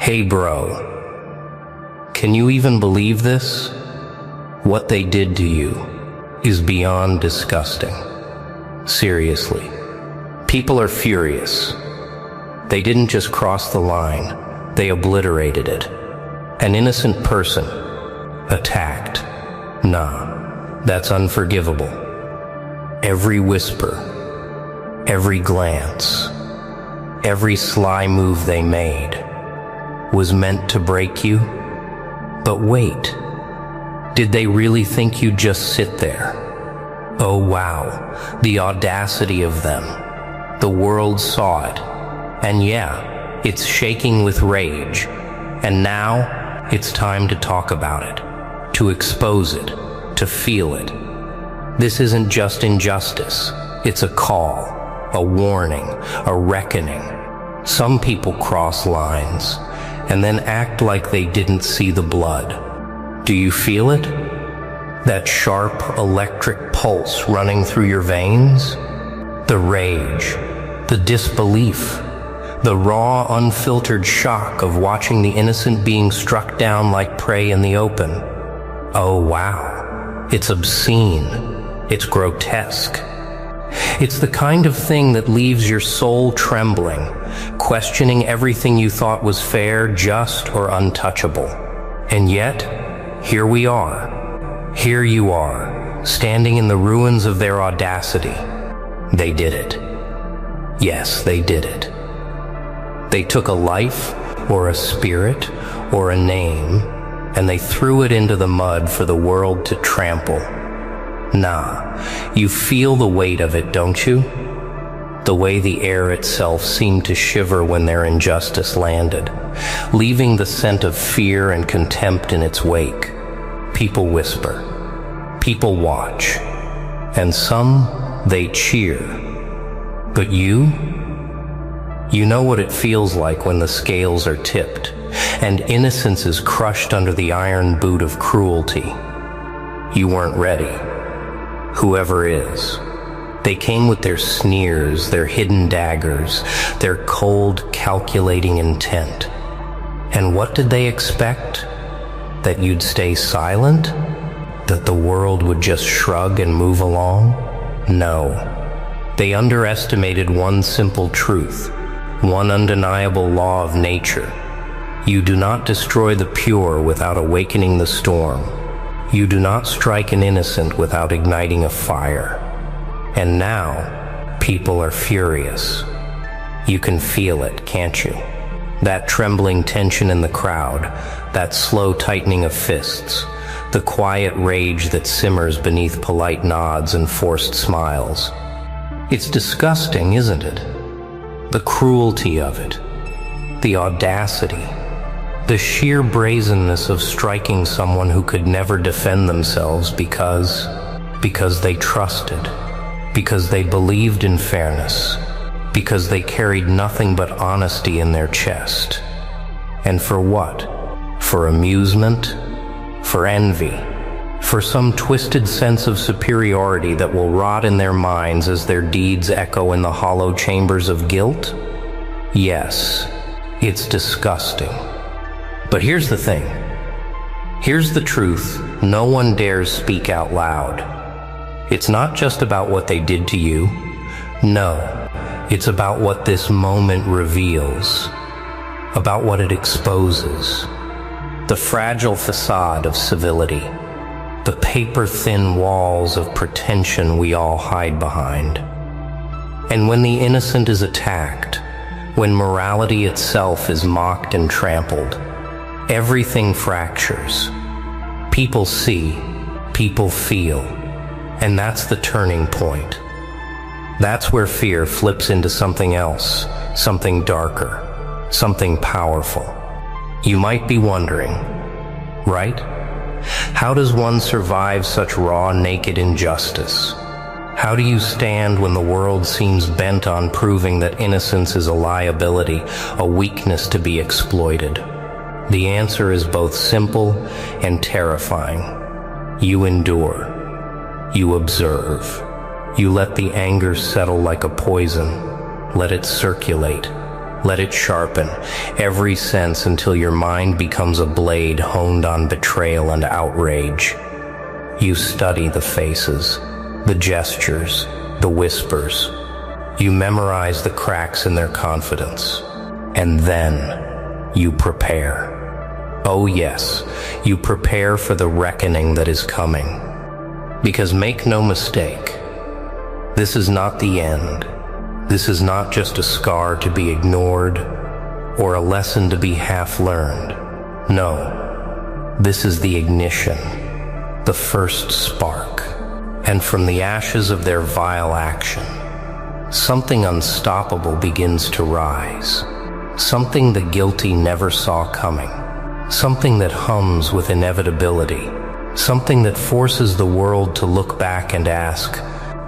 Hey bro, can you even believe this? What they did to you is beyond disgusting. Seriously. People are furious. They didn't just cross the line, they obliterated it. An innocent person attacked. Nah, that's unforgivable. Every whisper, every glance, every sly move they made was meant to break you. But wait, did they really think you'd just sit there? Oh wow, the audacity of them. The world saw it, and yeah, it's shaking with rage. And now, it's time to talk about it, to expose it, to feel it. This isn't just injustice, it's a call, a warning, a reckoning. Some people cross lines, and then act like they didn't see the blood. Do you feel it? That sharp electric pulse running through your veins? The rage, the disbelief, the raw, unfiltered shock of watching the innocent being struck down like prey in the open. Oh wow, it's obscene, it's grotesque. It's the kind of thing that leaves your soul trembling, questioning everything you thought was fair, just, or untouchable. And yet, here we are. Here you are, standing in the ruins of their audacity. They did it. Yes, they did it. They took a life, or a spirit, or a name, and they threw it into the mud for the world to trample. Nah, you feel the weight of it, don't you? The way the air itself seemed to shiver when their injustice landed, leaving the scent of fear and contempt in its wake. People whisper, people watch, and some, they cheer. But you know what it feels like when the scales are tipped, and innocence is crushed under the iron boot of cruelty. You weren't ready. Whoever is. They came with their sneers, their hidden daggers, their cold, calculating intent. And what did they expect? That you'd stay silent? That the world would just shrug and move along? No. They underestimated one simple truth, one undeniable law of nature. You do not destroy the pure without awakening the storm. You do not strike an innocent without igniting a fire. And now, people are furious. You can feel it, can't you? That trembling tension in the crowd, that slow tightening of fists, the quiet rage that simmers beneath polite nods and forced smiles. It's disgusting, isn't it? The cruelty of it, the audacity, the sheer brazenness of striking someone who could never defend themselves because they trusted, because they believed in fairness, because they carried nothing but honesty in their chest. And for what? For amusement? For envy? For some twisted sense of superiority that will rot in their minds as their deeds echo in the hollow chambers of guilt? Yes, it's disgusting. But here's the thing. Here's the truth no one dares speak out loud. It's not just about what they did to you. No, it's about what this moment reveals, about what it exposes. The fragile facade of civility, the paper-thin walls of pretension we all hide behind. And when the innocent is attacked, when morality itself is mocked and trampled, everything fractures. People see, people feel, and that's the turning point. That's where fear flips into something else, something darker, something powerful. You might be wondering, right? How does one survive such raw, naked injustice? How do you stand when the world seems bent on proving that innocence is a liability, a weakness to be exploited? The answer is both simple and terrifying. You endure. You observe. You let the anger settle like a poison. Let it circulate. Let it sharpen every sense until your mind becomes a blade honed on betrayal and outrage. You study the faces, the gestures, the whispers. You memorize the cracks in their confidence. And then you prepare. Oh yes, you prepare for the reckoning that is coming. Because make no mistake, this is not the end. This is not just a scar to be ignored or a lesson to be half learned. No, this is the ignition, the first spark. And from the ashes of their vile action, something unstoppable begins to rise. Something the guilty never saw coming. Something that hums with inevitability. Something that forces the world to look back and ask,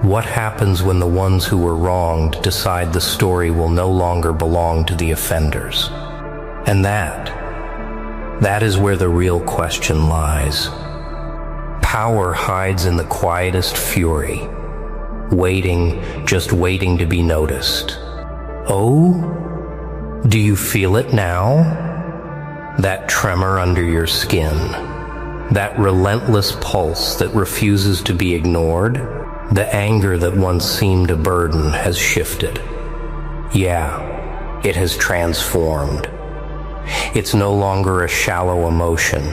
what happens when the ones who were wronged decide the story will no longer belong to the offenders? And that is where the real question lies. Power hides in the quietest fury, waiting, just waiting to be noticed. Oh, do you feel it now? That tremor under your skin, that relentless pulse that refuses to be ignored. The anger that once seemed a burden has shifted. Yeah, it has transformed. It's no longer a shallow emotion.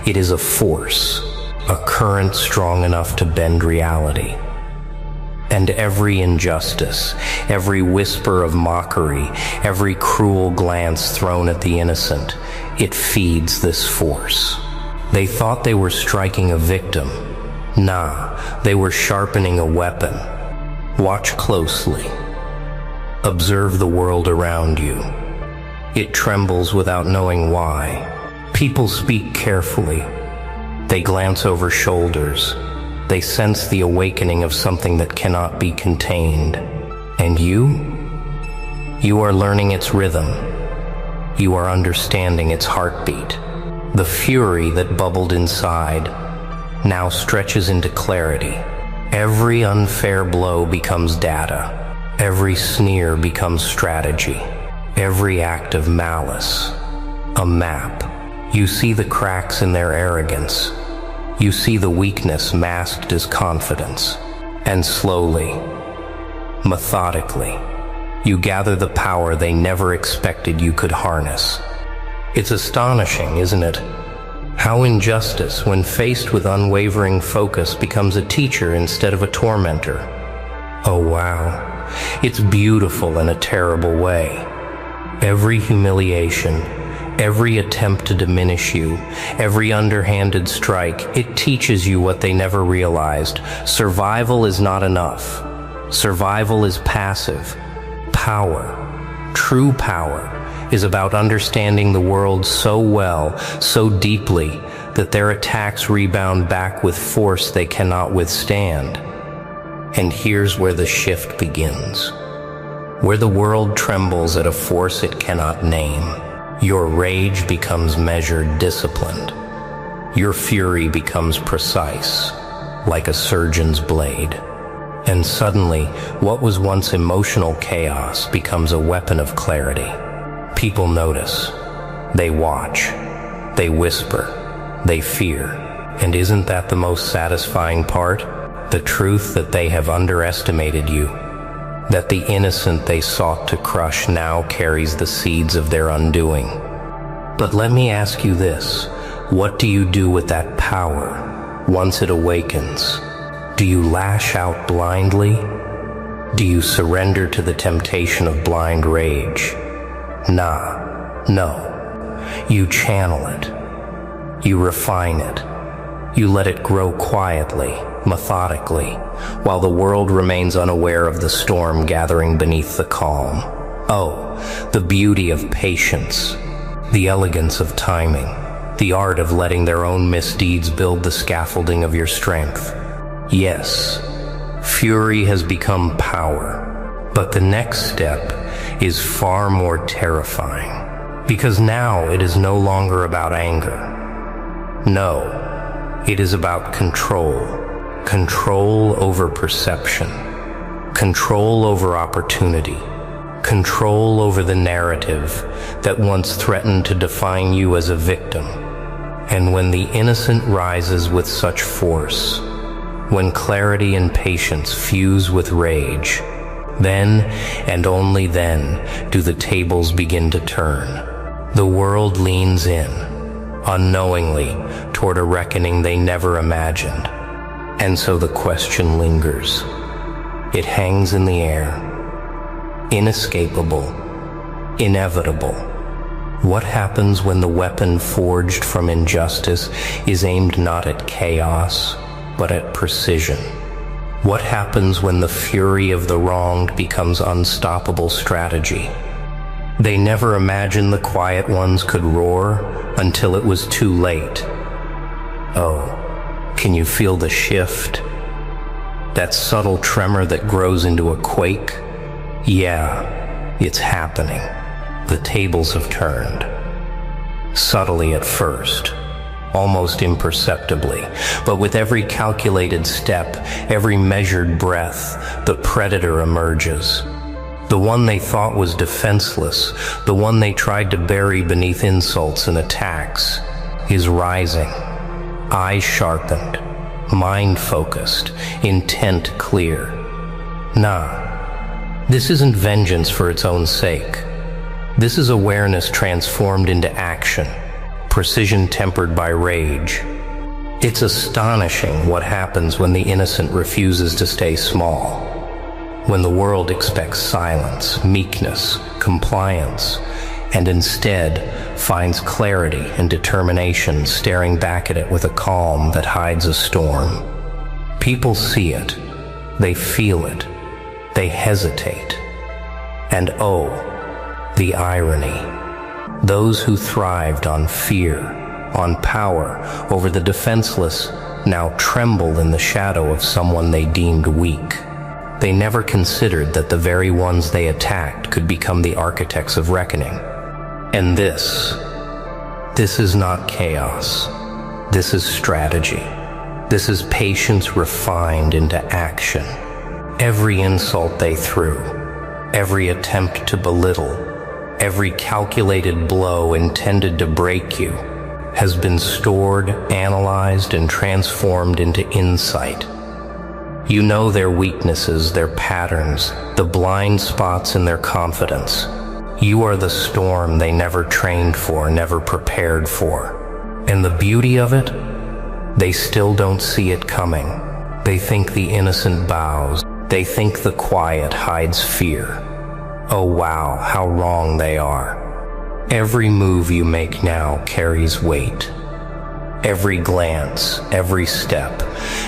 It is a force, a current strong enough to bend reality. And every injustice, every whisper of mockery, every cruel glance thrown at the innocent, it feeds this force. They thought they were striking a victim. Nah, they were sharpening a weapon. Watch closely. Observe the world around you. It trembles without knowing why. People speak carefully. They glance over shoulders. They sense the awakening of something that cannot be contained. And you are learning its rhythm. You are understanding its heartbeat. The fury that bubbled inside now stretches into clarity. Every unfair blow becomes data. Every sneer becomes strategy. Every act of malice, a map. You see the cracks in their arrogance. You see the weakness masked as confidence. And slowly, methodically, you gather the power they never expected you could harness. It's astonishing, isn't it? How injustice, when faced with unwavering focus, becomes a teacher instead of a tormentor. Oh wow, it's beautiful in a terrible way. Every humiliation, every attempt to diminish you, every underhanded strike, it teaches you what they never realized. Survival is not enough. Survival is passive. Power, true power, is about understanding the world so well, so deeply, that their attacks rebound back with force they cannot withstand. And here's where the shift begins. Where the world trembles at a force it cannot name. Your rage becomes measured, disciplined. Your fury becomes precise, like a surgeon's blade. And suddenly, what was once emotional chaos becomes a weapon of clarity. People notice, they watch, they whisper, they fear. And isn't that the most satisfying part? The truth that they have underestimated you, that the innocent they sought to crush now carries the seeds of their undoing. But let me ask you this, what do you do with that power once it awakens? Do you lash out blindly? Do you surrender to the temptation of blind rage? Nah, no. You channel it. You refine it. You let it grow quietly, methodically, while the world remains unaware of the storm gathering beneath the calm. Oh, the beauty of patience, the elegance of timing, the art of letting their own misdeeds build the scaffolding of your strength. Yes, fury has become power, but the next step is far more terrifying, because now it is no longer about anger. No, it is about control. Control over perception. Control over opportunity. control over the narrative that once threatened to define you as a victim. And when the innocent rises with such force, when clarity and patience fuse with rage, then and only then do the tables begin to turn. The world leans in, unknowingly, toward a reckoning they never imagined. And so the question lingers. It hangs in the air, inescapable, inevitable. What happens when the weapon forged from injustice is aimed not at chaos, but at precision? What happens when the fury of the wronged becomes unstoppable strategy? They never imagined the quiet ones could roar until it was too late. Oh, can you feel the shift? That subtle tremor that grows into a quake? Yeah, it's happening. The tables have turned. Subtly at first, almost imperceptibly, but with every calculated step, every measured breath, the predator emerges. The one they thought was defenseless, the one they tried to bury beneath insults and attacks, is rising. Eyes sharpened, mind focused, intent clear. Nah, this isn't vengeance for its own sake. This is awareness transformed into action, precision tempered by rage. It's astonishing what happens when the innocent refuses to stay small. When the world expects silence, meekness, compliance, and instead finds clarity and determination staring back at it with a calm that hides a storm. People see it, they feel it, they hesitate. And oh, the irony. Those who thrived on fear, on power over the defenseless, now tremble in the shadow of someone they deemed weak. They never considered that the very ones they attacked could become the architects of reckoning. And this is not chaos. This is strategy. This is patience refined into action. Every insult they threw, every attempt to belittle, every calculated blow intended to break you, has been stored, analyzed, and transformed into insight. You know their weaknesses, their patterns, the blind spots in their confidence. You are the storm they never trained for, never prepared for. And the beauty of it? They still don't see it coming. They think the innocent bows. They think the quiet hides fear. Oh wow, how wrong they are. Every move you make now carries weight. Every glance, every step,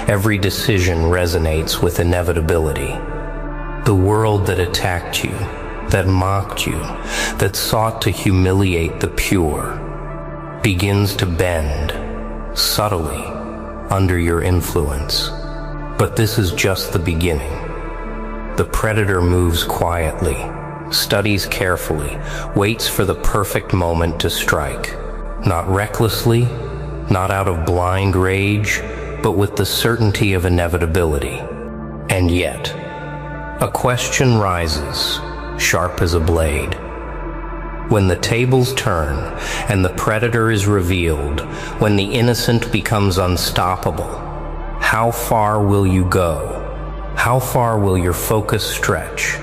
every decision resonates with inevitability. The world that attacked you, that mocked you, that sought to humiliate the pure, begins to bend, subtly, under your influence. But this is just the beginning. The predator moves quietly, studies carefully, waits for the perfect moment to strike, not recklessly, not out of blind rage, but with the certainty of inevitability. And yet, a question rises, sharp as a blade. When the tables turn and the predator is revealed, when the innocent becomes unstoppable, how far will you go? How far will your focus stretch?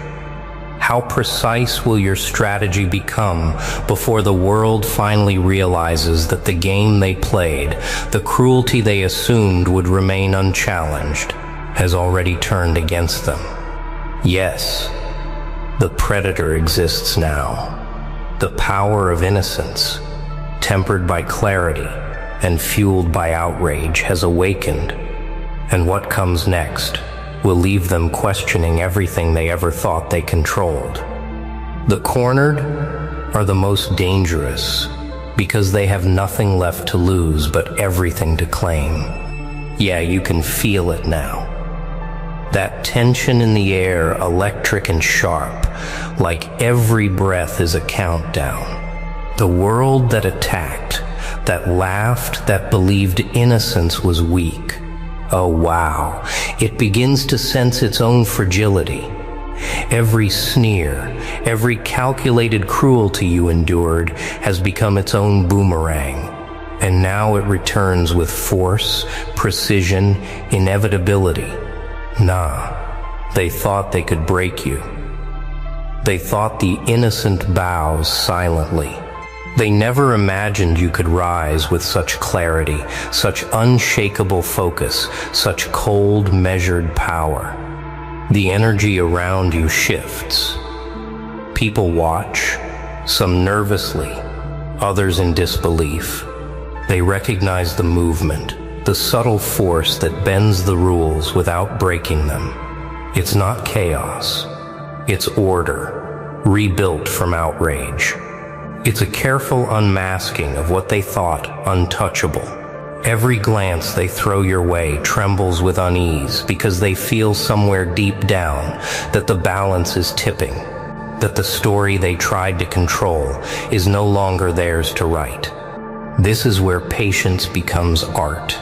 How precise will your strategy become before the world finally realizes that the game they played, the cruelty they assumed would remain unchallenged, has already turned against them? Yes, the predator exists now. The power of innocence, tempered by clarity and fueled by outrage, has awakened. And what comes next will leave them questioning everything they ever thought they controlled. The cornered are the most dangerous because they have nothing left to lose but everything to claim. Yeah, you can feel it now. That tension in the air, electric and sharp, like every breath is a countdown. The world that attacked, that laughed, that believed innocence was weak. Oh wow, it begins to sense its own fragility. Every sneer, every calculated cruelty you endured has become its own boomerang, and now it returns with force, precision, inevitability. Nah, they thought they could break you. They thought the innocent bows silently. They never imagined you could rise with such clarity, such unshakable focus, such cold, measured power. The energy around you shifts. People watch, some nervously, others in disbelief. They recognize the movement, the subtle force that bends the rules without breaking them. It's not chaos. It's order, rebuilt from outrage. It's a careful unmasking of what they thought untouchable. Every glance they throw your way trembles with unease because they feel somewhere deep down that the balance is tipping, that the story they tried to control is no longer theirs to write. This is where patience becomes art.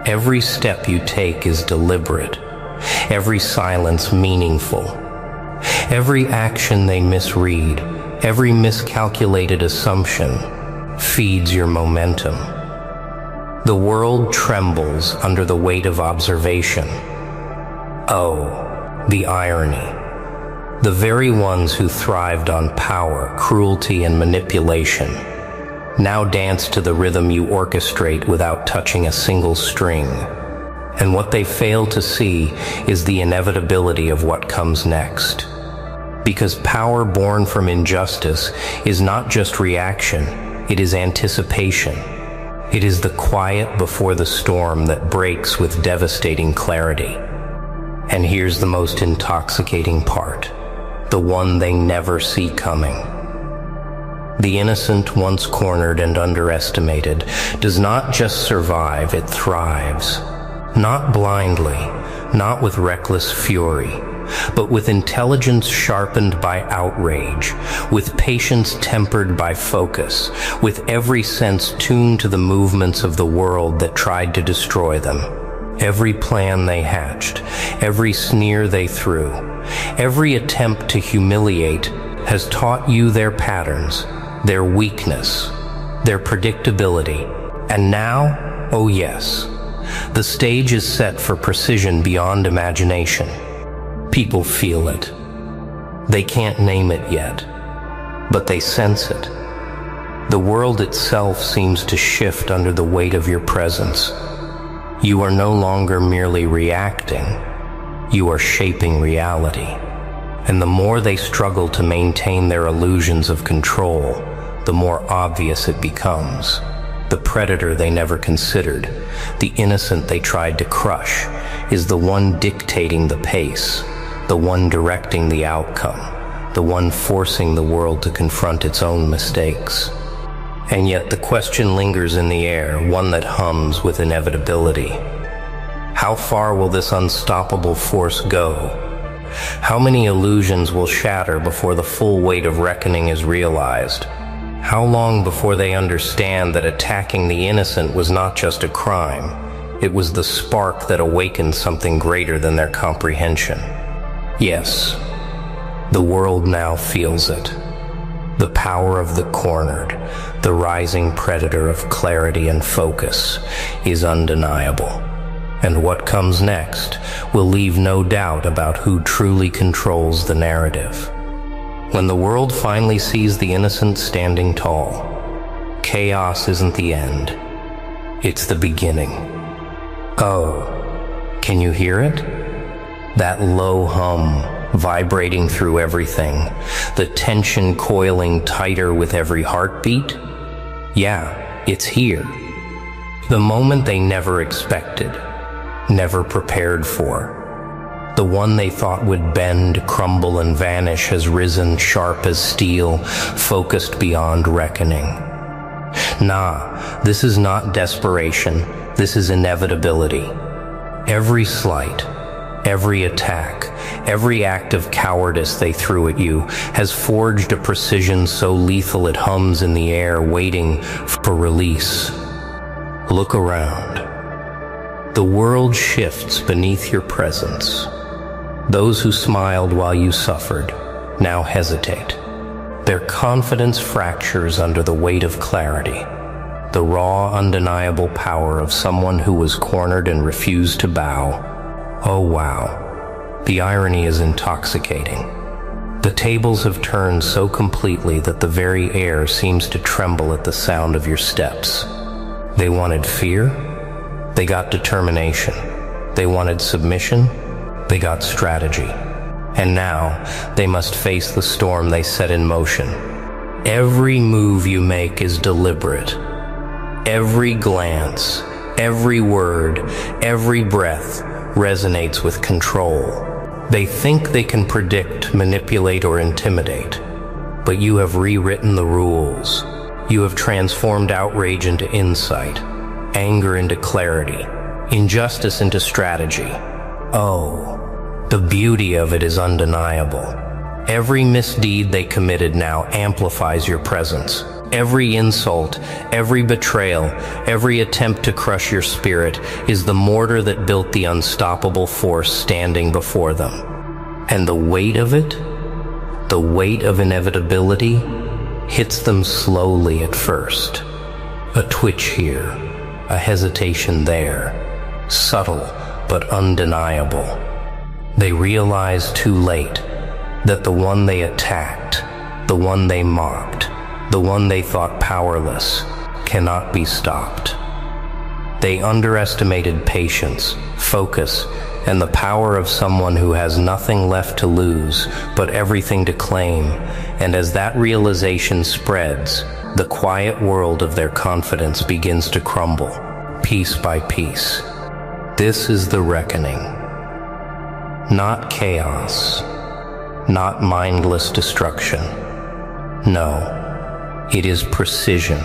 Every step you take is deliberate, every silence meaningful. Every action they misread, every miscalculated assumption feeds your momentum. The world trembles under the weight of observation. Oh, the irony. The very ones who thrived on power, cruelty, and manipulation now dance to the rhythm you orchestrate without touching a single string. And what they fail to see is the inevitability of what comes next. Because power born from injustice is not just reaction, it is anticipation. It is the quiet before the storm that breaks with devastating clarity. And here's the most intoxicating part, the one they never see coming. The innocent, once cornered and underestimated, does not just survive, it thrives. Not blindly, not with reckless fury, but with intelligence sharpened by outrage, with patience tempered by focus, with every sense tuned to the movements of the world that tried to destroy them. Every plan they hatched, every sneer they threw, every attempt to humiliate has taught you their patterns, their weakness, their predictability. And now, oh yes, the stage is set for precision beyond imagination. People feel it. They can't name it yet, but they sense it. The world itself seems to shift under the weight of your presence. You are no longer merely reacting, you are shaping reality. And the more they struggle to maintain their illusions of control, the more obvious it becomes. The predator they never considered, the innocent they tried to crush, is the one dictating the pace, the one directing the outcome, the one forcing the world to confront its own mistakes. And yet the question lingers in the air, one that hums with inevitability. How far will this unstoppable force go? How many illusions will shatter before the full weight of reckoning is realized? How long before they understand that attacking the innocent was not just a crime, it was the spark that awakened something greater than their comprehension? Yes, the world now feels it. The power of the cornered, the rising predator of clarity and focus, is undeniable. And what comes next will leave no doubt about who truly controls the narrative. When the world finally sees the innocent standing tall, chaos isn't the end, it's the beginning. Oh, can you hear it? That low hum vibrating through everything, the tension coiling tighter with every heartbeat? Yeah, it's here. The moment they never expected, never prepared for. The one they thought would bend, crumble, and vanish has risen sharp as steel, focused beyond reckoning. Nah, this is not desperation, this is inevitability. Every slight, every attack, every act of cowardice they threw at you has forged a precision so lethal it hums in the air, waiting for release. Look around. The world shifts beneath your presence. Those who smiled while you suffered now hesitate. Their confidence fractures under the weight of clarity, the raw, undeniable power of someone who was cornered and refused to bow. Oh wow, the irony is intoxicating. The tables have turned so completely that the very air seems to tremble at the sound of your steps. They wanted fear, they got determination. They wanted submission, they got strategy. And now they must face the storm they set in motion. Every move you make is deliberate. Every glance, every word, every breath resonates with control. They think they can predict, manipulate, or intimidate. But you have rewritten the rules. You have transformed outrage into insight, anger into clarity, injustice into strategy. Oh, the beauty of it is undeniable. Every misdeed they committed now amplifies your presence. Every insult, every betrayal, every attempt to crush your spirit is the mortar that built the unstoppable force standing before them. And the weight of it, the weight of inevitability, hits them slowly at first. A twitch here, a hesitation there, subtle but undeniable. They realize too late that the one they attacked, the one they mocked, the one they thought powerless, cannot be stopped. They underestimated patience, focus, and the power of someone who has nothing left to lose but everything to claim, and as that realization spreads, the quiet world of their confidence begins to crumble, piece by piece. This is the reckoning. Not chaos, not mindless destruction. No, it is precision.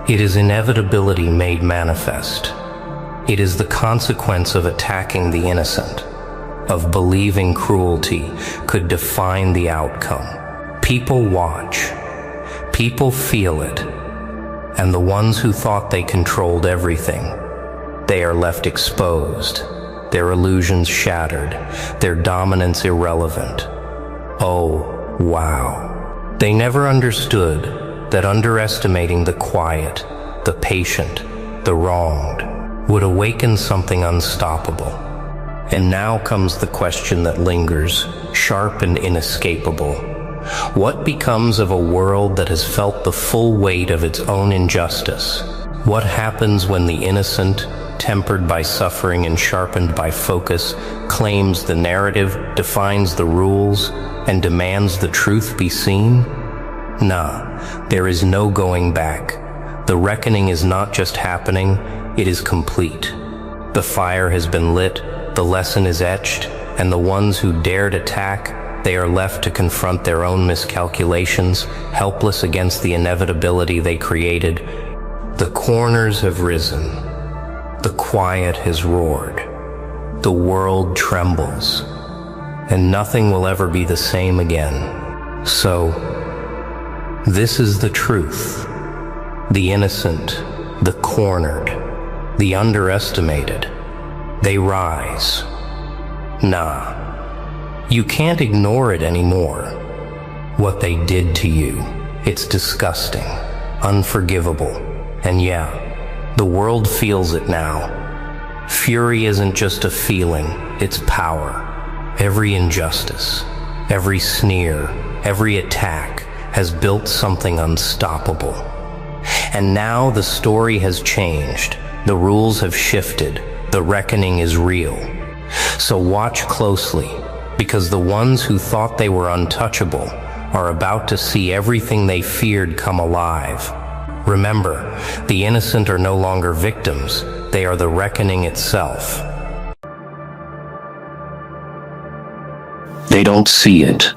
It is inevitability made manifest. It is the consequence of attacking the innocent, of believing cruelty could define the outcome. People watch, people feel it, and the ones who thought they controlled everything, they are left exposed. Their illusions shattered, their dominance irrelevant. Oh, wow. They never understood that underestimating the quiet, the patient, the wronged, would awaken something unstoppable. And now comes the question that lingers, sharp and inescapable. What becomes of a world that has felt the full weight of its own injustice? What happens when the innocent, tempered by suffering and sharpened by focus, claims the narrative, defines the rules, and demands the truth be seen? Nah, there is no going back. The reckoning is not just happening, it is complete. The fire has been lit, the lesson is etched, and the ones who dared attack, they are left to confront their own miscalculations, helpless against the inevitability they created. The corners have risen. The quiet has roared. The world trembles. And nothing will ever be the same again. So, this is the truth. The innocent, the cornered, the underestimated, they rise. Nah, you can't ignore it anymore. What they did to you, it's disgusting, unforgivable, and yeah, the world feels it now. Fury isn't just a feeling, it's power. Every injustice, every sneer, every attack has built something unstoppable. And now the story has changed, the rules have shifted, the reckoning is real. So watch closely, because the ones who thought they were untouchable are about to see everything they feared come alive. Remember, the innocent are no longer victims, they are the reckoning itself. They don't see it,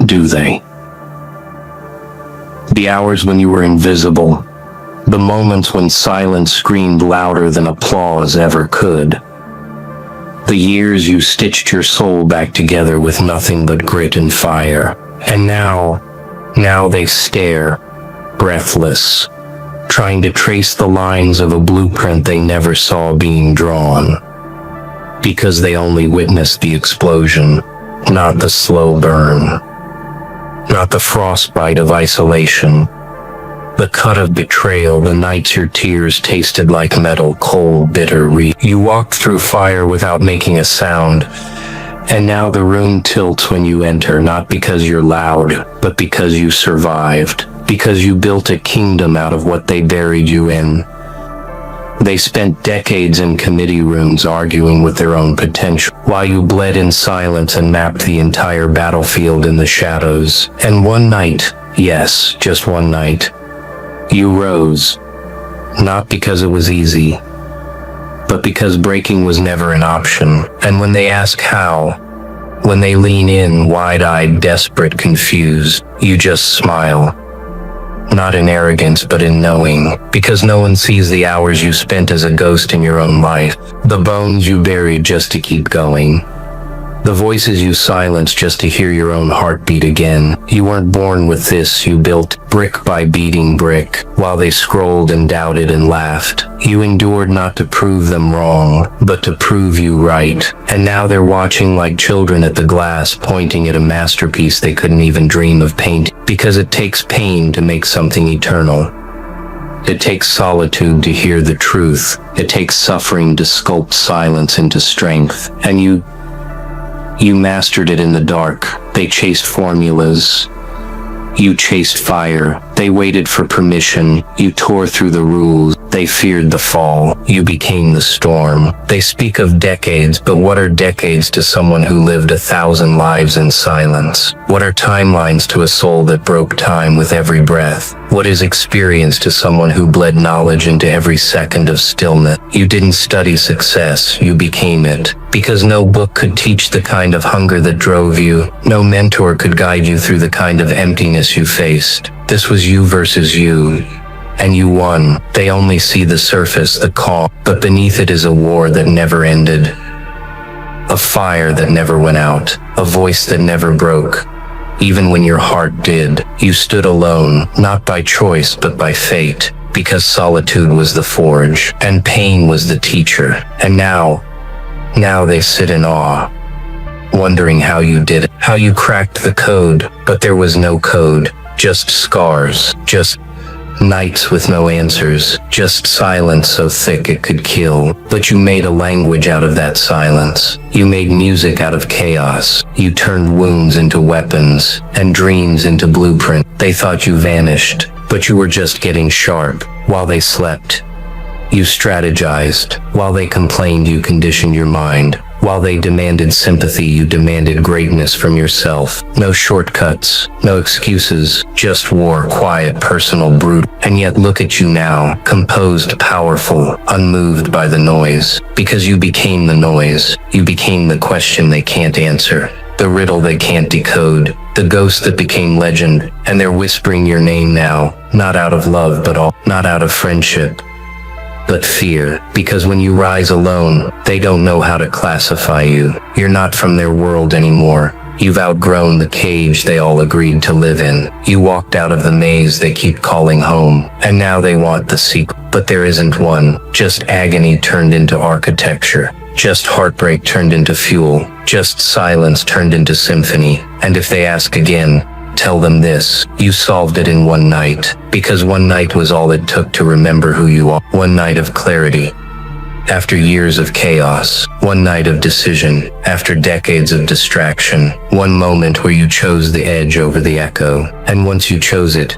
do they? The hours when you were invisible, the moments when silence screamed louder than applause ever could. The years you stitched your soul back together with nothing but grit and fire. And now they stare, breathless, trying to trace the lines of a blueprint they never saw being drawn. Because they only witnessed the explosion. Not the slow burn. Not the frostbite of isolation. The cut of betrayal, the nights your tears tasted like metal, cold, bitter. You walked through fire without making a sound, and now the room tilts when you enter, not because you're loud, but because you survived, because you built a kingdom out of what they buried you in. They spent decades in committee rooms arguing with their own potential, while you bled in silence and mapped the entire battlefield in the shadows. And one night, yes, just one night, you rose, not because it was easy, but because breaking was never an option. And when they ask how, when they lean in, wide-eyed, desperate, confused, you just smile. Not in arrogance, but in knowing, because no one sees the hours you spent as a ghost in your own life, the bones you buried just to keep going, the voices you silenced just to hear your own heartbeat again. You weren't born with this, you built brick by beating brick, while they scrolled and doubted and laughed. You endured not to prove them wrong, but to prove you right. And now they're watching like children at the glass, pointing at a masterpiece they couldn't even dream of painting. Because it takes pain to make something eternal. It takes solitude to hear the truth. It takes suffering to sculpt silence into strength. And you mastered it in the dark. They chased formulas. You chased fire. They waited for permission. You tore through the rules. They feared the fall. You became the storm. They speak of decades, but what are decades to someone who lived 1,000 lives in silence? What are timelines to a soul that broke time with every breath? What is experience to someone who bled knowledge into every second of stillness? You didn't study success, you became it. Because no book could teach the kind of hunger that drove you. No mentor could guide you through the kind of emptiness you faced. This was you versus you. And you won. They only see the surface, the calm, but beneath it is a war that never ended. A fire that never went out. A voice that never broke. Even when your heart did, you stood alone, not by choice, but by fate. Because solitude was the forge, and pain was the teacher. And now they sit in awe, wondering how you did it, how you cracked the code. But there was no code, just scars, just nights with no answers, just silence so thick it could kill. But you made a language out of that silence. You made music out of chaos. You turned wounds into weapons, and dreams into blueprint. They thought you vanished, but you were just getting sharp. While they slept, you strategized. While they complained, you conditioned your mind. While they demanded sympathy, you demanded greatness from yourself. No shortcuts, no excuses, just war, quiet, personal, brutal. And yet look at you now, composed, powerful, unmoved by the noise. Because you became the noise. You became the question they can't answer, the riddle they can't decode, the ghost that became legend. And they're whispering your name now, not out of love, not out of friendship, but fear. Because when you rise alone, they don't know how to classify you. You're not from their world anymore. You've outgrown the cage they all agreed to live in. You walked out of the maze they keep calling home. And now they want the sequel. But there isn't one. Just agony turned into architecture. Just heartbreak turned into fuel. Just silence turned into symphony. And if they ask again, tell them this: you solved it in one night. Because one night was all it took to remember who you are. One night of clarity. After years of chaos. One night of decision. After decades of distraction. One moment where you chose the edge over the echo. And once you chose it,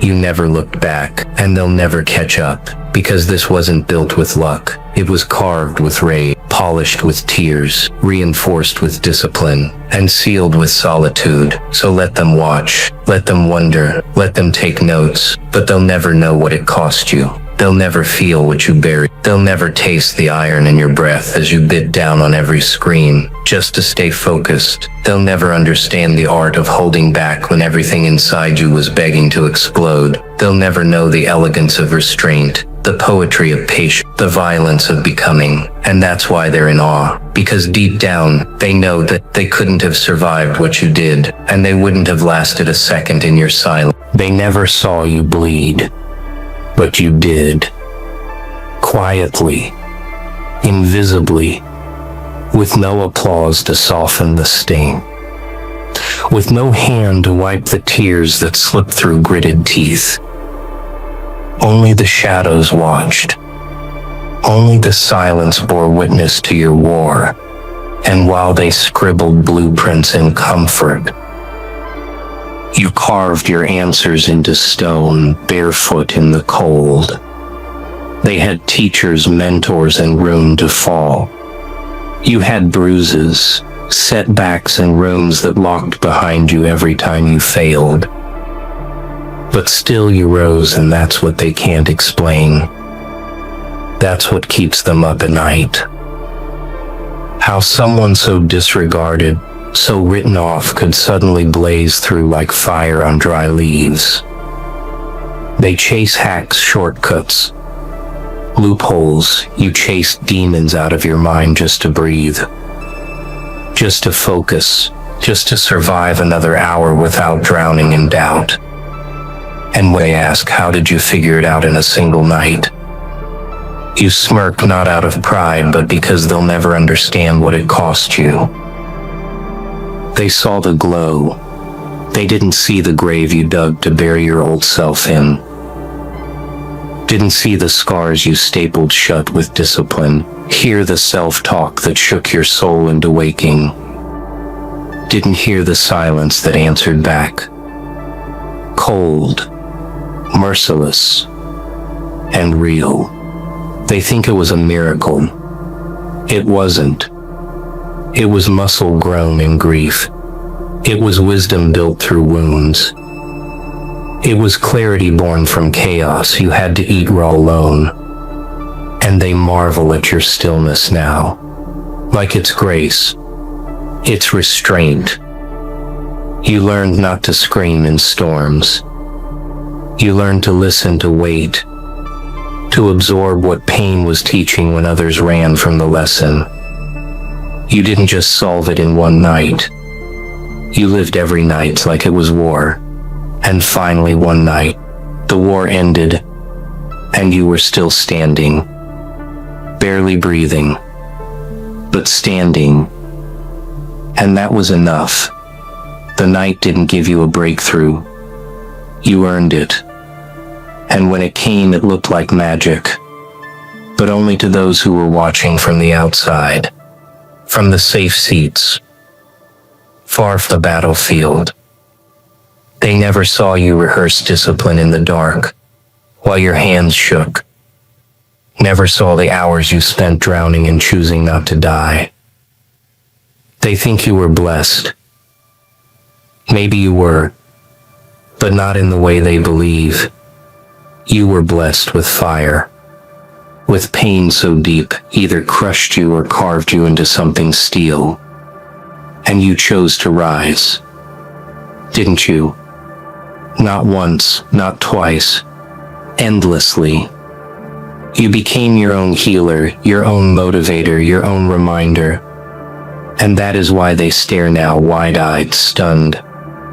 you never looked back. And they'll never catch up. Because this wasn't built with luck. It was carved with rage, polished with tears, reinforced with discipline, and sealed with solitude. So let them watch, let them wonder, let them take notes, but they'll never know what it cost you. They'll never feel what you buried. They'll never taste the iron in your breath as you bit down on every scream, just to stay focused. They'll never understand the art of holding back when everything inside you was begging to explode. They'll never know the elegance of restraint, the poetry of patience, the violence of becoming. And that's why they're in awe. Because deep down, they know that they couldn't have survived what you did, and they wouldn't have lasted a second in your silence. They never saw you bleed, but you did. Quietly, invisibly, with no applause to soften the sting. with no hand to wipe the tears that slipped through gritted teeth. Only the shadows watched. Only the silence bore witness to your war, and while they scribbled blueprints in comfort, you carved your answers into stone, barefoot in the cold. They had teachers, mentors, and room to fall. You had bruises, setbacks, and rooms that locked behind you every time you failed. But still you rose, and that's what they can't explain. That's what keeps them up at night. How someone so disregarded, so written off, could suddenly blaze through like fire on dry leaves. They chase hacks, shortcuts, loopholes. You chase demons out of your mind just to breathe, just to focus, just to survive another hour without drowning in doubt. And when they ask, how did you figure it out in a single night? You smirk, not out of pride, but because they'll never understand what it cost you. They saw the glow. They didn't see the grave you dug to bury your old self in. Didn't see the scars you stapled shut with discipline. Hear the self-talk that shook your soul into waking. Didn't hear the silence that answered back. Cold, merciless, and real. They think it was a miracle. It wasn't. It was muscle grown in grief. It was wisdom built through wounds. It was clarity born from chaos you had to eat raw alone. And they marvel at your stillness now, like it's grace, it's restraint. You learned not to scream in storms. You learned to listen, to wait, to absorb what pain was teaching when others ran from the lesson. You didn't just solve it in one night. You lived every night like it was war. And finally one night, the war ended, and you were still standing, barely breathing, but standing. And that was enough. The night didn't give you a breakthrough. You earned it. And when it came, it looked like magic, but only to those who were watching from the outside, from the safe seats, far from the battlefield. They never saw you rehearse discipline in the dark, while your hands shook. Never saw the hours you spent drowning and choosing not to die. They think you were blessed. Maybe you were, but not in the way they believe. You were blessed with fire, with pain so deep, either crushed you or carved you into something steel. And you chose to rise, didn't you? Not once, not twice, endlessly. You became your own healer, your own motivator, your own reminder. And that is why they stare now, wide-eyed, stunned,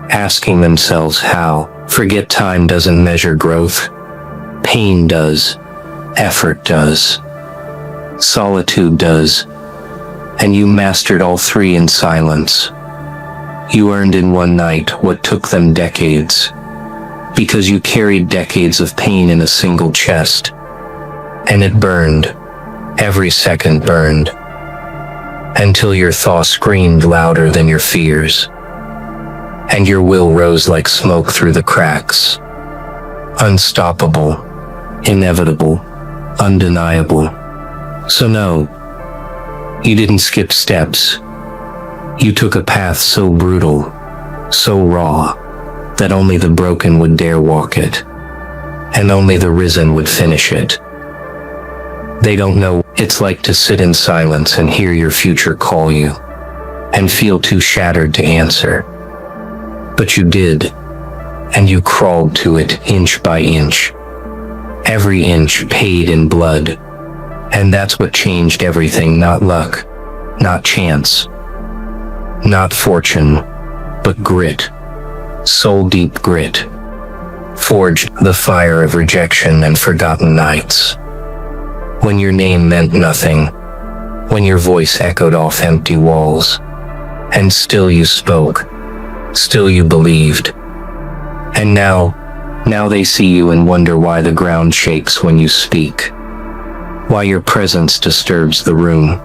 asking themselves how. Forget time doesn't measure growth. Pain does. Effort does. Solitude does. And you mastered all three in silence. You earned in one night what took them decades, because you carried decades of pain in a single chest. And it burned. Every second burned. Until your thought screamed louder than your fears. And your will rose like smoke through the cracks. Unstoppable. Inevitable. Undeniable. So no, you didn't skip steps. You took a path so brutal, so raw, that only the broken would dare walk it, and only the risen would finish it. They don't know what it's like to sit in silence and hear your future call you, and feel too shattered to answer. But you did, and you crawled to it inch by inch. Every inch paid in blood. And that's what changed everything, not luck, not chance, not fortune, but grit, soul-deep grit, forged the fire of rejection and forgotten nights. When your name meant nothing, when your voice echoed off empty walls, and still you spoke, Still you believed. And now they see you and wonder why the ground shakes when you speak. Why your presence disturbs the room.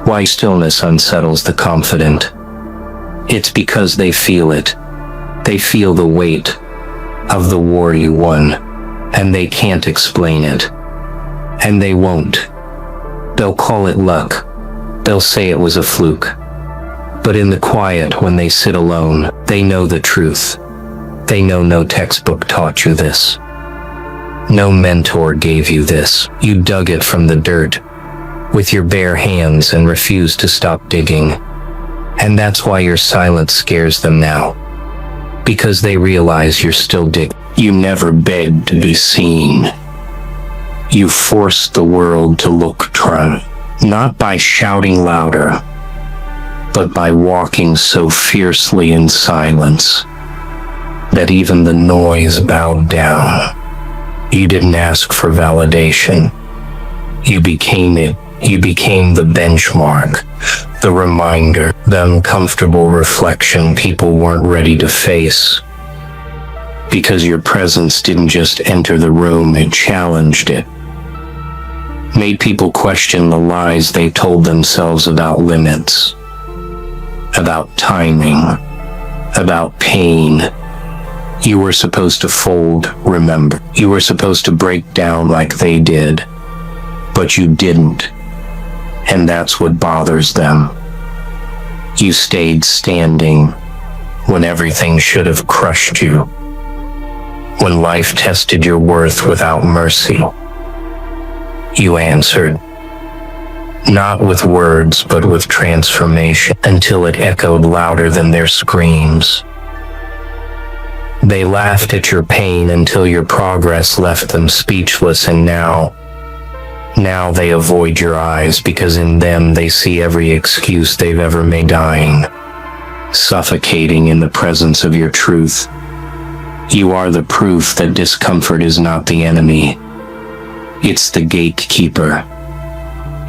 Why stillness unsettles the confident. It's because they feel it. They feel the weight of the war you won, and they can't explain it. And they won't. They'll call it luck. They'll say it was a fluke. But in the quiet, when they sit alone, they know the truth. They know no textbook taught you this. No mentor gave you this. You dug it from the dirt with your bare hands and refused to stop digging. And that's why your silence scares them now. Because they realize you're still digging. You never begged to be seen. You forced the world to look true, not by shouting louder, but by walking so fiercely in silence that even the noise bowed down. You didn't ask for validation. You became it. You became the benchmark, the reminder, the uncomfortable reflection people weren't ready to face. Because your presence didn't just enter the room, it challenged it. Made people question the lies they told themselves about limits, about timing, about pain. You were supposed to fold, remember. You were supposed to break down like they did, but you didn't. And that's what bothers them. You stayed standing when everything should have crushed you. When life tested your worth without mercy, you answered. Not with words, but with transformation, until it echoed louder than their screams. They laughed at your pain until your progress left them speechless, and now they avoid your eyes because in them they see every excuse they've ever made, dying, suffocating in the presence of your truth. You are the proof that discomfort is not the enemy. It's the gatekeeper.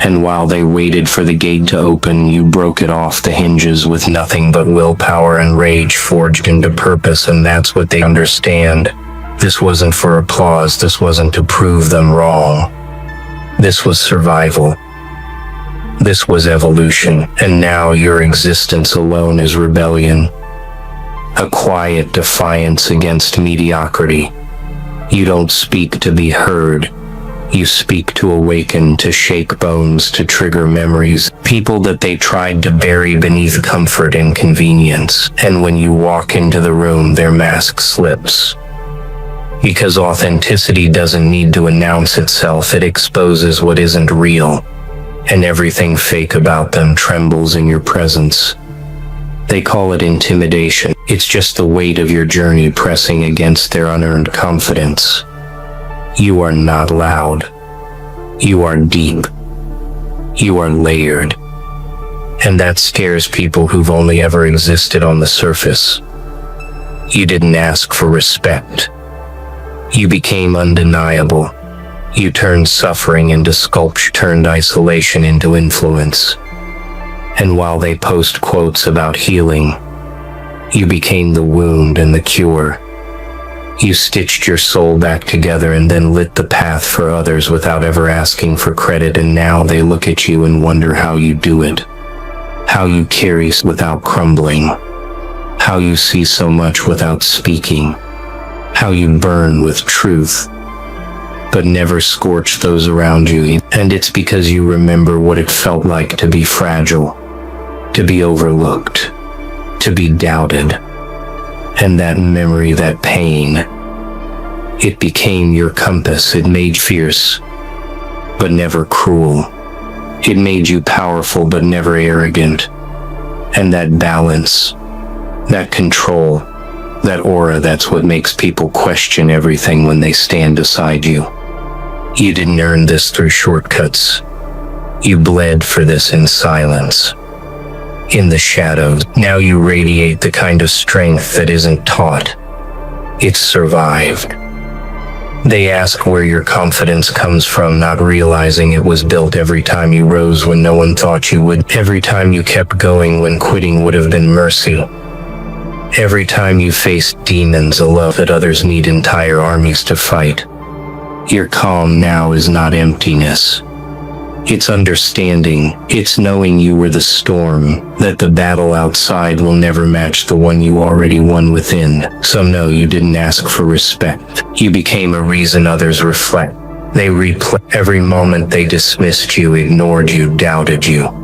And while they waited for the gate to open, you broke it off the hinges with nothing but willpower and rage forged into purpose, and that's what they understand. This wasn't for applause. This wasn't to prove them wrong. This was survival. This was evolution. And now your existence alone is rebellion. A quiet defiance against mediocrity. You don't speak to be heard. You speak to awaken, to shake bones, to trigger memories, people that they tried to bury beneath comfort and convenience. And when you walk into the room, their mask slips. Because authenticity doesn't need to announce itself, it exposes what isn't real. And everything fake about them trembles in your presence. They call it intimidation. It's just the weight of your journey pressing against their unearned confidence. You are not loud. You are deep. You are layered. And that scares people who've only ever existed on the surface. You didn't ask for respect. You became undeniable. You turned suffering into sculpture, turned isolation into influence. And while they post quotes about healing, you became the wound and the cure. You stitched your soul back together and then lit the path for others without ever asking for credit, and now they look at you and wonder how you do it. How you carry without crumbling. How you see so much without speaking. How you burn with truth, but never scorch those around you. And it's because you remember what it felt like to be fragile, to be overlooked, to be doubted. And that memory, that pain, it became your compass. It made you fierce, but never cruel. It made you powerful, but never arrogant. And that balance, that control, that aura, that's what makes people question everything when they stand beside you. You didn't earn this through shortcuts. You bled for this in silence. In the shadows. Now you radiate the kind of strength that isn't taught. It's survived. They ask where your confidence comes from, not realizing it was built every time you rose when no one thought you would, every time you kept going when quitting would have been mercy. Every time you face demons, a love that others need entire armies to fight. Your calm now is not emptiness. It's understanding. It's knowing you were the storm, that the battle outside will never match the one you already won within. Some know you didn't ask for respect. You became a reason others reflect. They replay every moment they dismissed you, ignored you, doubted you.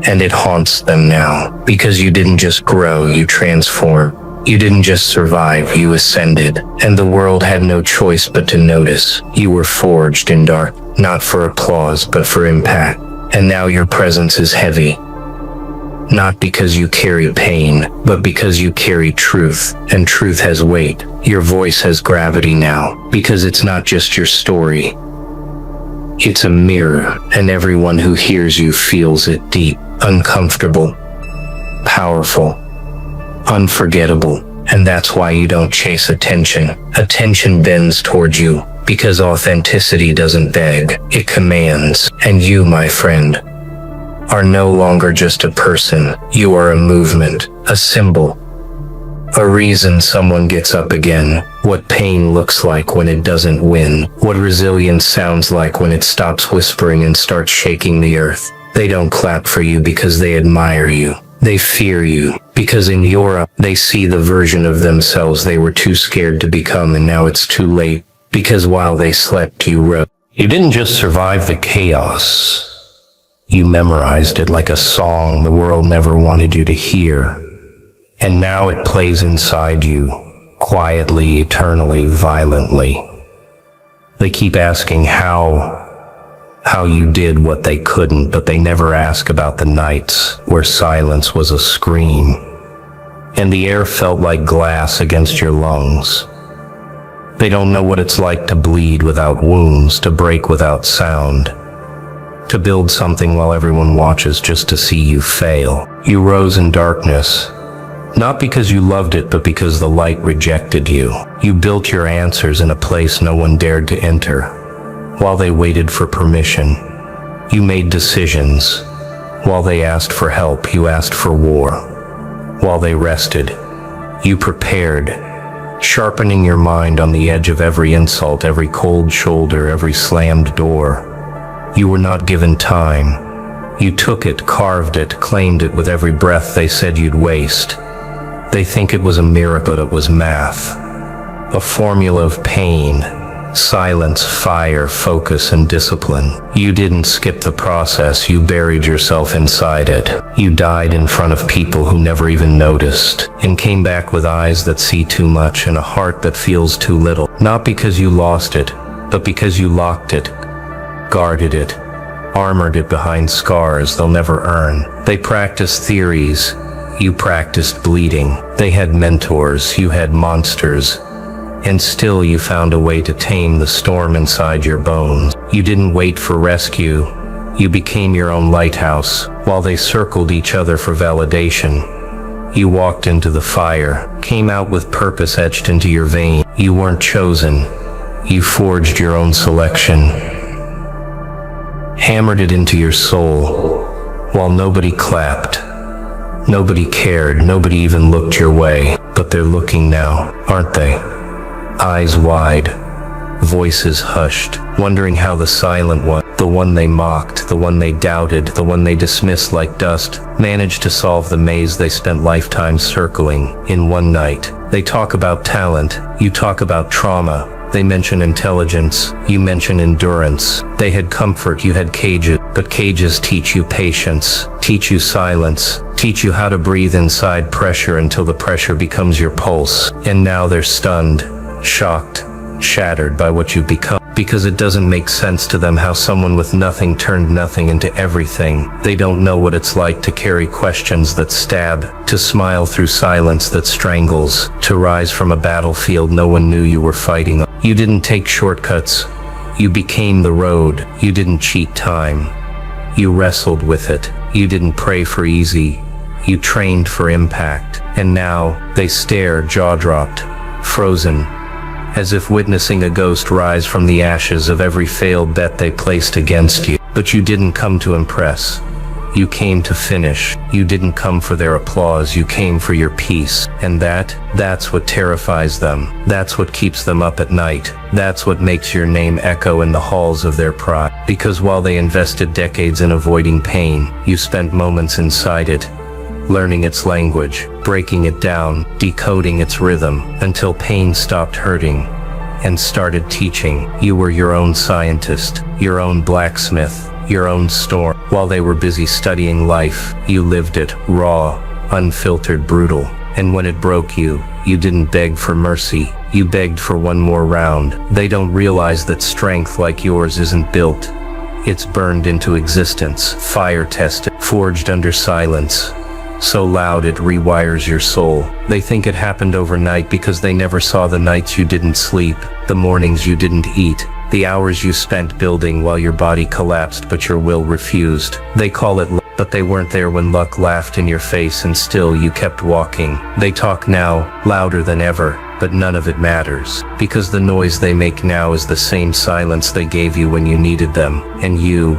And it haunts them now, because you didn't just grow, you transformed. You didn't just survive, you ascended, and the world had no choice but to notice. You were forged in dark, not for applause, but for impact. And now your presence is heavy. Not because you carry pain, but because you carry truth, and truth has weight. Your voice has gravity now, because it's not just your story. It's a mirror, and everyone who hears you feels it deep, uncomfortable, powerful, unforgettable. And that's why you don't chase attention. Attention bends towards you, because authenticity doesn't beg, it commands. And you, my friend, are no longer just a person. You are a movement, a symbol, a reason someone gets up again. What pain looks like when it doesn't win. What resilience sounds like when it stops whispering and starts shaking the earth. They don't clap for you because they admire you. They fear you, because in your they see the version of themselves they were too scared to become, and now it's too late, because while they slept, you rose. You didn't just survive the chaos. You memorized it like a song the world never wanted you to hear. And now it plays inside you, quietly, eternally, violently. They keep asking how you did what they couldn't, but they never ask about the nights where silence was a scream, and the air felt like glass against your lungs. They don't know what it's like to bleed without wounds, to break without sound, to build something while everyone watches just to see you fail. You rose in darkness, not because you loved it, but because the light rejected you. You built your answers in a place no one dared to enter. While they waited for permission, you made decisions. While they asked for help, you asked for war. While they rested, you prepared, sharpening your mind on the edge of every insult, every cold shoulder, every slammed door. You were not given time. You took it, carved it, claimed it with every breath they said you'd waste. They think it was a miracle, but it was math. A formula of pain, silence, fire, focus, and discipline. You didn't skip the process, you buried yourself inside it. You died in front of people who never even noticed, and came back with eyes that see too much and a heart that feels too little. Not because you lost it, but because you locked it, guarded it, armored it behind scars they'll never earn. They practiced theories, you practiced bleeding. They had mentors, you had monsters. And still you found a way to tame the storm inside your bones. You didn't wait for rescue. You became your own lighthouse. While they circled each other for validation, you walked into the fire, came out with purpose etched into your veins. You weren't chosen. You forged your own selection, hammered it into your soul, while nobody clapped. Nobody cared. Nobody even looked your way. But they're looking now, aren't they? Eyes wide, voices hushed, wondering how the silent one, the one they mocked, the one they doubted, the one they dismissed like dust, managed to solve the maze they spent lifetimes circling in one night. They talk about talent, you talk about trauma. They mention intelligence, you mention endurance. They had comfort, you had cages, but cages teach you patience, teach you silence, teach you how to breathe inside pressure until the pressure becomes your pulse. And now they're stunned, shocked, shattered by what you've become, because it doesn't make sense to them how someone with nothing turned nothing into everything. They don't know what it's like to carry questions that stab, to smile through silence that strangles, to rise from a battlefield no one knew you were fighting on. You didn't take shortcuts. You became the road. You didn't cheat time. You wrestled with it. You didn't pray for easy. You trained for impact. And now they stare, jaw-dropped, frozen, as if witnessing a ghost rise from the ashes of every failed bet they placed against you. But you didn't come to impress. You came to finish. You didn't come for their applause, you came for your peace. And that's what terrifies them. That's what keeps them up at night. That's what makes your name echo in the halls of their pride. Because while they invested decades in avoiding pain, you spent moments inside it, learning its language, breaking it down, decoding its rhythm, until pain stopped hurting and started teaching. You were your own scientist, your own blacksmith, your own storm. While they were busy studying life, you lived it, raw, unfiltered, brutal. And when it broke you, you didn't beg for mercy, you begged for one more round. They don't realize that strength like yours isn't built. It's burned into existence, fire-tested, forged under silence. So loud it rewires your soul. They think it happened overnight because they never saw the nights you didn't sleep, the mornings you didn't eat, the hours you spent building while your body collapsed but your will refused. They call it luck, but they weren't there when luck laughed in your face and still you kept walking. They talk now, louder than ever, but none of it matters, because the noise they make now is the same silence they gave you when you needed them. And you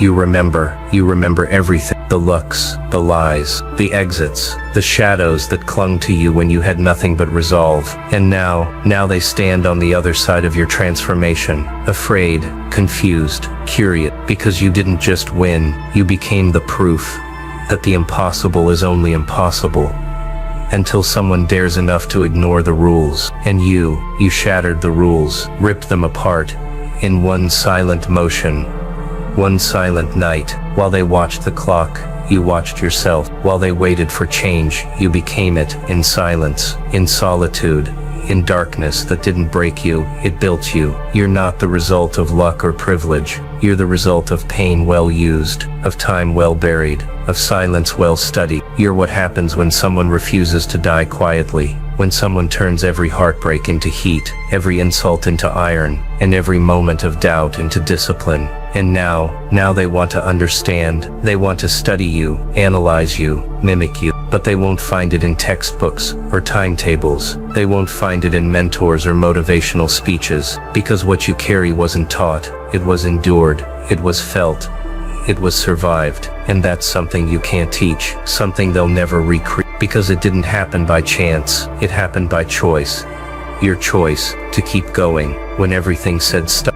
remember everything. The looks, the lies, the exits, the shadows that clung to you when you had nothing but resolve. And now they stand on the other side of your transformation, afraid, confused, curious, because you didn't just win, you became the proof that the impossible is only impossible until someone dares enough to ignore the rules. And you shattered the rules, ripped them apart, in one silent motion. One silent night, while they watched the clock, you watched yourself. While they waited for change, you became it, in silence, in solitude, in darkness that didn't break you, it built you. You're not the result of luck or privilege. You're the result of pain well used, of time well buried, of silence well studied. You're what happens when someone refuses to die quietly, when someone turns every heartbreak into heat, every insult into iron, and every moment of doubt into discipline. And now they want to understand, they want to study you, analyze you, mimic you, but they won't find it in textbooks or timetables. They won't find it in mentors or motivational speeches, because what you carry wasn't taught, it was endured, it was felt, it was survived. And that's something you can't teach, something they'll never recreate, because it didn't happen by chance, it happened by choice. Your choice to keep going when everything said stop.